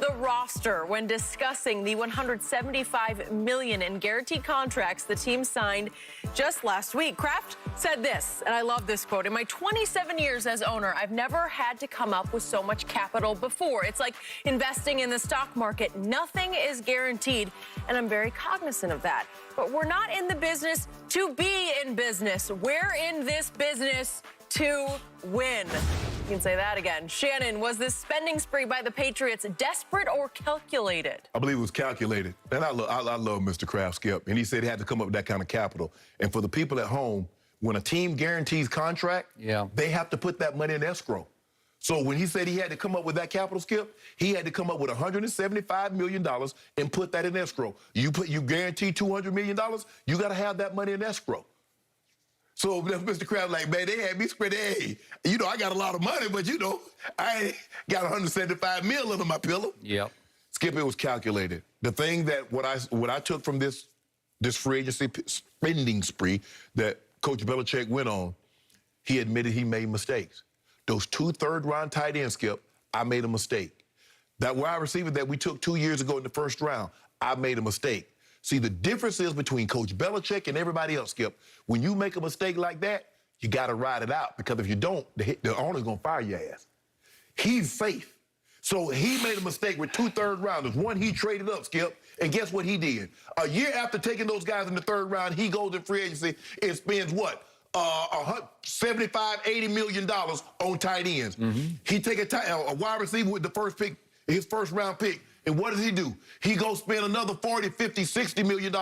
the roster when discussing the $175 million in guaranteed contracts the team signed just last week. Kraft said this, and I love this quote: "In my 27 years as owner, I've never had to come up with so much capital before. It's like investing in the stock market. Nothing is guaranteed, and I'm very cognizant of that. But we're not in the business to be in business. We're in this business to win." You can say that again. Shannon, was this spending spree by the Patriots desperate or calculated? I believe it was calculated. And I love Mr. Kraft, Skip. And he said he had to come up with that kind of capital. And for the people at home, when a team guarantees contract, they have to put that money in escrow. So when he said he had to come up with that capital, Skip, he had to come up with $175 million and put that in escrow. You guarantee $200 million, you got to have that money in escrow. So Mr. Kraft, like, man, they had me spread, hey, I got a lot of money, but I ain't got $175 million under my pillow. Yep. Skip, it was calculated. The thing that what I took from this free agency spending spree that Coach Belichick went on, he admitted he made mistakes. Those 2 third-round tight ends, Skip, I made a mistake. That wide receiver that we took 2 years ago in the first round, I made a mistake. See, the difference is between Coach Belichick and everybody else, Skip. When you make a mistake like that, you got to ride it out, because if you don't, the owner's going to fire your ass. He's safe. So he made a mistake with 2 third-rounders. One he traded up, Skip, and guess what he did? A year after taking those guys in the 3rd round, he goes in free agency and spends what? $75, $80 million on tight ends. He take a wide receiver with the first pick, his first-round pick. And what does he do? He goes spend another $40, $50, $60 million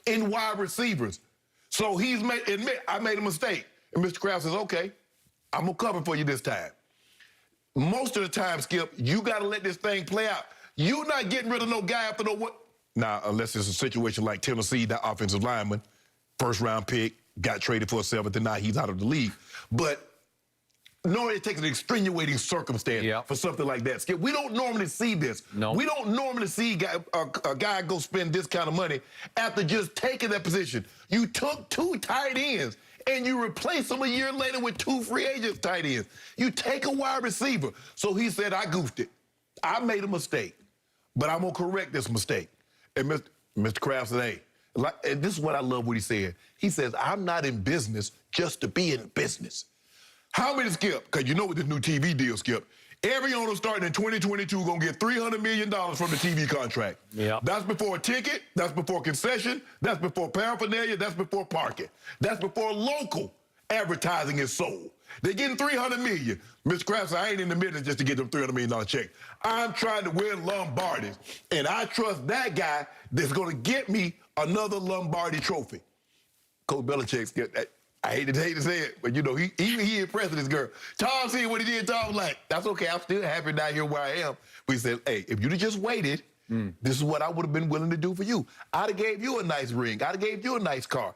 in wide receivers. So admit, I made a mistake. And Mr. Kraft says, okay, I'm going to cover for you this time. Most of the time, Skip, you got to let this thing play out. You're not getting rid of no guy after no what. Now, unless it's a situation like Tennessee, that offensive lineman, first-round pick, got traded for a 7th, and now he's out of the league. But normally it takes an extenuating circumstance for something like that. Skip, we don't normally see this. No. We don't normally see a guy go spend this kind of money after just taking that position. You took 2 tight ends, and you replace them a year later with 2 free agent tight ends. You take a wide receiver. So he said, I goofed it. I made a mistake, but I'm going to correct this mistake. And Mr. Kraft said, hey, and this is what I love what he said. He says, I'm not in business just to be in business. How many, Skip? Because you know with this new TV deal, Skip, every owner starting in 2022 going to get $300 million from the TV contract. Yeah. That's before a ticket. That's before concession. That's before paraphernalia. That's before parking. That's before local advertising is sold. They're getting $300 million. Mr. Kraft said, I ain't in the business just to get them $300 million check. I'm trying to win Lombardis, and I trust that guy that's going to get me another Lombardi trophy. Coach Belichick, Skip, I hate to say it, but he impressed this girl. Tom seen what he did. Tom was like, that's okay, I'm still happy down here where I am. We said, hey, if you'd have just waited, this is what I would have been willing to do for you. I'd have gave you a nice ring. I'd have gave you a nice car.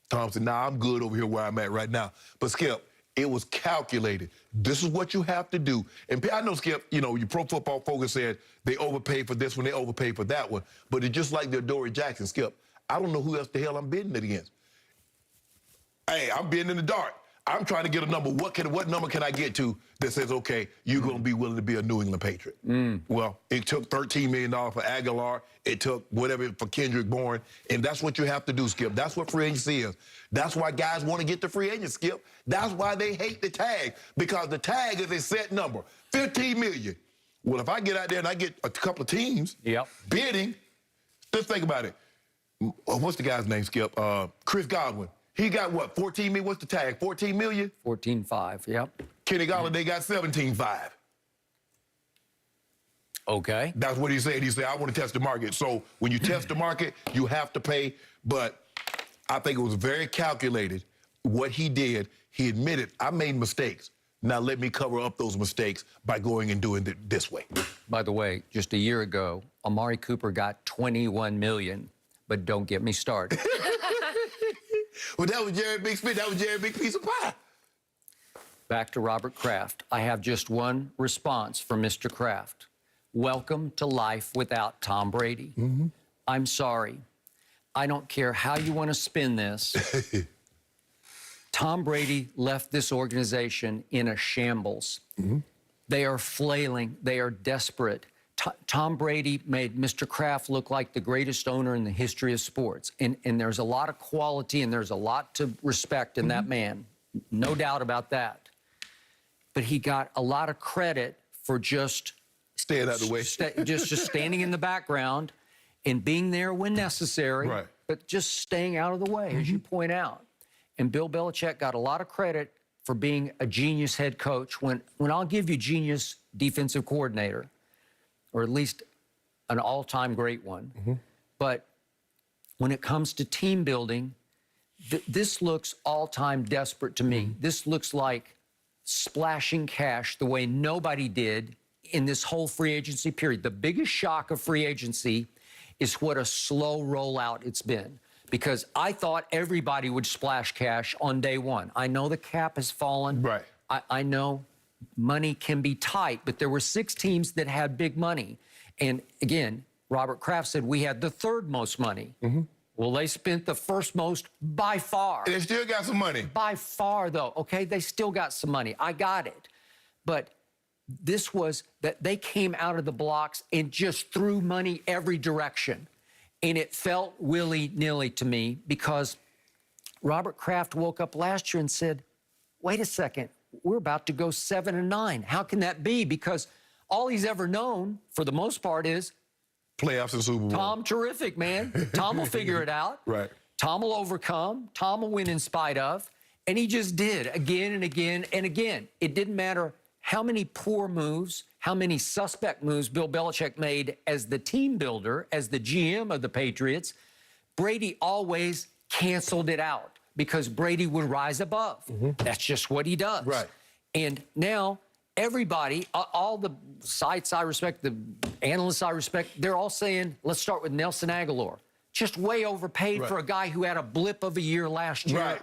Tom said, nah, I'm good over here where I'm at right now. But Skip, it was calculated. This is what you have to do. And I know, Skip, your Pro Football Focus said they overpaid for this one, they overpaid for that one. But it's just like the Dory Jackson, Skip. I don't know who else the hell I'm bidding it against. Hey, I'm bidding in the dark. I'm trying to get a number. What number can I get to that says, okay, you're going to be willing to be a New England Patriot? Well, it took $13 million for Aguilar. It took whatever for Kendrick Bourne. And that's what you have to do, Skip. That's what free agency is. That's why guys want to get the free agent, Skip. That's why they hate the tag, because the tag is a set number, $15 million. Well, if I get out there and I get a couple of teams bidding, just think about it. What's the guy's name, Skip? Chris Godwin. He got what, 14 million? What's the tag, 14 million? 14.5, yep. Kenny Golladay got 17.5. Okay. That's what he said. He said, I want to test the market. So when you test the market, you have to pay. But I think it was very calculated what he did. He admitted, I made mistakes. Now let me cover up those mistakes by going and doing it this way. By the way, just a year ago, Amari Cooper got $21 million. But don't get me started. Well, that was Jerry Big Smith. That was Jerry Big Piece of Pie. Back to Robert Kraft. I have just one response from Mr. Kraft. Welcome to life without Tom Brady. I'm sorry. I don't care how you want to spin this. Tom Brady left this organization in a shambles. They are flailing. They are desperate. Tom Brady made Mr. Kraft look like the greatest owner in the history of sports. And there's a lot of quality and there's a lot to respect in that man. No doubt about that. But he got a lot of credit for just staying out of the way. just standing in the background and being there when necessary, Right. but just staying out of the way, as you point out. And Bill Belichick got a lot of credit for being a genius head coach when I'll give you genius defensive coordinator, or at least an all-time great one. But when it comes to team building, this looks all-time desperate to me. This looks like splashing cash the way nobody did in this whole free agency period. The biggest shock of free agency is what a slow rollout it's been, because I thought everybody would splash cash on day one. I know the cap has fallen. Right. I know money can be tight, but there were 6 teams that had big money. And again, Robert Kraft said we had the 3rd most money. Well, they spent the 1st most by far. And they still got some money. By far, though, okay? They still got some money. I got it. But this was that they came out of the blocks and just threw money every direction. And it felt willy-nilly to me, because Robert Kraft woke up last year and said, wait a second, we're about to go 7-9. How can that be? Because all he's ever known, for the most part, is Playoffs and Super Bowl. Tom, terrific, man. Tom will figure it out. Right. Tom will overcome. Tom will win in spite of. And he just did again and again and again. It didn't matter how many poor moves, how many suspect moves Bill Belichick made as the team builder, as the GM of the Patriots. Brady always canceled it out because Brady would rise above. That's just what he does. Right. And now everybody, all the sites I respect, the analysts I respect, they're all saying, let's start with Nelson Aguilar. Just way overpaid for a guy who had a blip of a year last year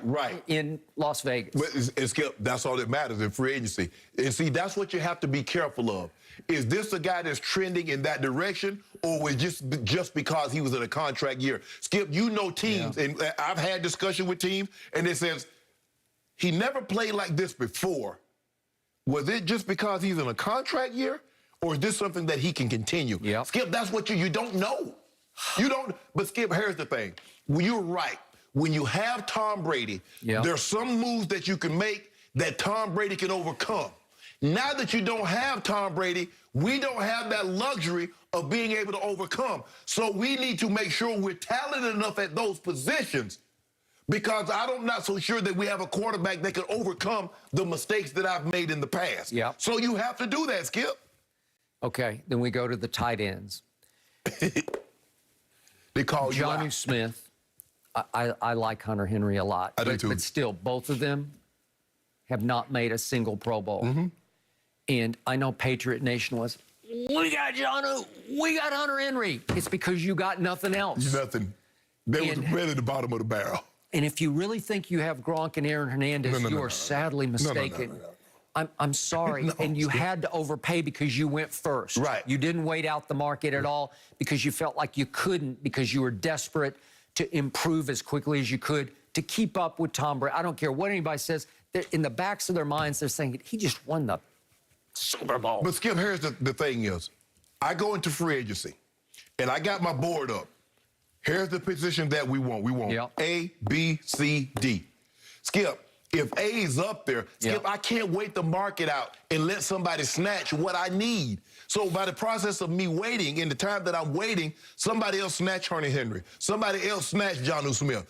in Las Vegas. But Skip, that's all that matters in free agency. And see, that's what you have to be careful of. Is this a guy that's trending in that direction, or was just because he was in a contract year? Skip, you know teams, and I've had discussion with teams, and it says he never played like this before. Was it just because he's in a contract year, or is this something that he can continue? Skip, that's what you don't know. You don't, but Skip, here's the thing. Well, you're right. When you have Tom Brady, there's some moves that you can make that Tom Brady can overcome. Now that you don't have Tom Brady, we don't have that luxury of being able to overcome. So we need to make sure we're talented enough at those positions, because I'm not so sure that we have a quarterback that can overcome the mistakes that I've made in the past. So you have to do that, Skip. Okay, then we go to the tight ends. They call you Jonnu out. Smith. I like Hunter Henry a lot. I do too. But still, both of them have not made a single Pro Bowl. And I know Patriot Nation was, we got Jonnu, we got Hunter Henry. It's because you got nothing else. Nothing. They was really the bottom of the barrel. And if you really think you have Gronk and Aaron Hernandez, you are sadly mistaken. I'm sorry. And you had to overpay because you went first. You didn't wait out the market at all because you felt like you couldn't, because you were desperate to improve as quickly as you could to keep up with Tom Brady. I don't care what anybody says. In the backs of their minds, they're saying, he just won the Super Bowl. But Skip, here's the thing is, I go into free agency, and I got my board up. Here's the position that we want. We want A, B, C, D. Skip, if A is up there, Skip, I can't wait the market out and let somebody snatch what I need. So by the process of me waiting, in the time that I'm waiting, somebody else snatch Hunter Henry. Somebody else snatch Jonnu Smith.